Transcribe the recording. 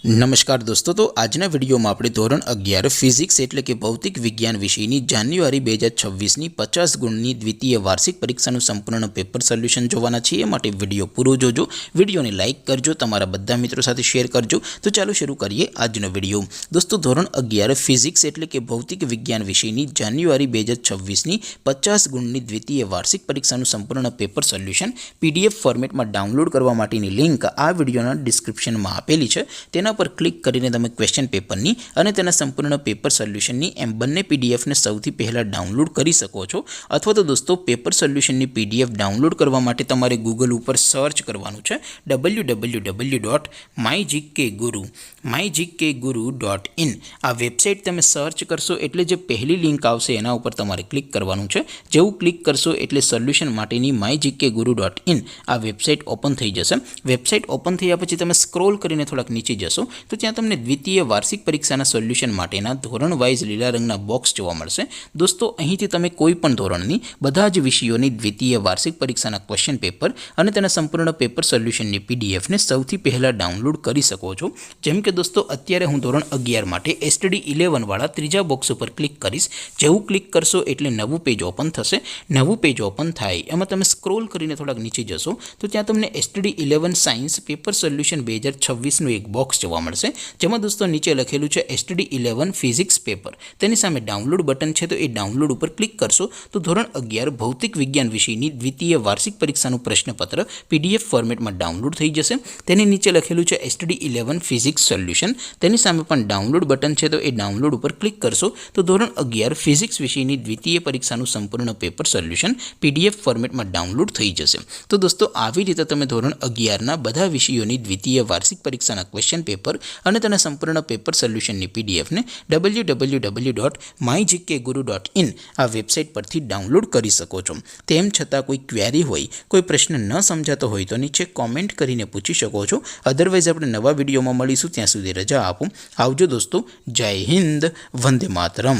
नमस्कार दोस्तों, तो आज वीडियो में આપણે ધોરણ 11 ફિઝિક્સ એટલે કે ભૌતિક વિજ્ઞાન વિષયની જાન્યુઆરી 2026ની 50 ગુણની દ્વિતીય વાર્ષિક પરીક્ષાનું સંપૂર્ણ પેપર સોલ્યુશન જોવાના છીએ। એ માટે વિડિયો પૂરો જોજો, વિડિયોને લાઇક કરજો, તમારા બધા મિત્રો સાથે શેર કરજો। તો ચાલો શરૂ કરીએ આજનો વિડિયો। દોસ્તો, ધોરણ 11 ફિઝિક્સ એટલે કે ભૌતિક વિજ્ઞાન વિષયની જાન્યુઆરી 2026ની 50 ગુણની દ્વિતીય વાર્ષિક પરીક્ષાનું સંપૂર્ણ પેપર સોલ્યુશન PDF ફોર્મેટમાં ડાઉનલોડ કરવા માટેની લિંક આ વિડિયોના ડિસ્ક્રિપ્શનમાં આપેલી છે। તેના पर क्लिक करीने तमे क्वेश्चन पेपरनी अने तेना संपूर्ण पेपर सोल्यूशननी एम बंने पीडीएफ ने सौथी पहला डाउनलॉड करी सको छो। अथवा तो दोस्तों पेपर सोल्यूशननी पीडीएफ डाउनलॉड करवा माटे तमारे गूगल पर सर्च करवानुं छे www.mygkguru.in। आ वेबसाइट तमे सर्च करशो एटले जे पहली लिंक आवशे एना उपर तमारे क्लिक करवानुं छे। जेवुं क्लिक करशो एटले सोल्यूशन माटेनी mygkguru.in आ वेबसाइट ओपन थई जशे। वेबसाइट ओपन थया पछी तमे स्क्रॉल करीने थोड़ाक नीचे जशो तो त्यां तमने द्वितीय वार्षिक परीक्षाना सोल्यूशन माटेना धोरण वाइज लीला रंगना बॉक्स जोवा मळशे। दोस्तों, અહીંથી તમે કોઈ પણ ધોરણની બધા જ વિષયોની દ્વિતીય વાર્ષિક પરીક્ષાના ક્વેશ્ચન પેપર અને તેના સંપૂર્ણ પેપર સોલ્યુશનની PDF ને સૌથી પહેલા ડાઉનલોડ કરી શકો છો। જેમ કે દોસ્તો, અત્યારે હું ધોરણ 11 માટે STD 11 વાળા ત્રીજા બોક્સ ઉપર ક્લિક કરીશ। જેવું ક્લિક કરશો એટલે નવું પેજ ઓપન થશે। નવું પેજ ઓપન થાય એમાં તમે સ્ક્રોલ કરીને થોડાક નીચે જશો તો ત્યાં તમને STD 11 સાયન્સ પેપર સોલ્યુશન 2026 નું એક બોક્સ જોવા મળશે, જેમાં દોસ્તો નીચે લખેલું છે STD 11 ફિઝિક્સ પેપર। તેની સામે ડાઉનલોડ બટન છે, તો એ ડાઉનલોડ ઉપર ક્લિક કરશો તો ધોરણ 11 ભૌતિક વિજ્ઞાન વિષયની દ્વિતીય વાર્ષિક પરીક્ષાનું પ્રશ્નપત્ર PDF ફોર્મેટમાં ડાઉનલોડ થઈ જશે। તેની નીચે લખેલું છે STD 11 ફિઝિક્સ સોલ્યુશન। તેની સામે પણ ડાઉનલોડ બટન છે, તો એ ડાઉનલોડ ઉપર ક્લિક કરશો તો ધોરણ 11 ફિઝિક્સ વિષયની દ્વિતીય પરીક્ષાનું સંપૂર્ણ પેપર સોલ્યુશન PDF ફોર્મેટમાં ડાઉનલોડ થઈ જશે। તો દોસ્તો, આવી રીતે તમે ધોરણ 11ના બધા વિષયોની દ્વિતીય વાર્ષિક પરીક્ષાના ક્વેશ્ચન પેપર અને તેના સંપૂર્ણ પેપર સોલ્યુશનની PDF ને www.mygkguru.in આ વેબસાઇટ પરથી ડાઉનલોડ કરી શકો છો। તેમ છતાં કોઈ ક્વેરી હોય, કોઈ પ્રશ્ન ન સમજાતો હોય તો નીચે કોમેન્ટ કરીને પૂછી શકો છો। અધરવાઇઝ આપણે નવા વિડીયોમાં મળીશું, ત્યાં સુધી રજા આપો। આવજો દોસ્તો, જય હિન્દ, વંદે માતરમ।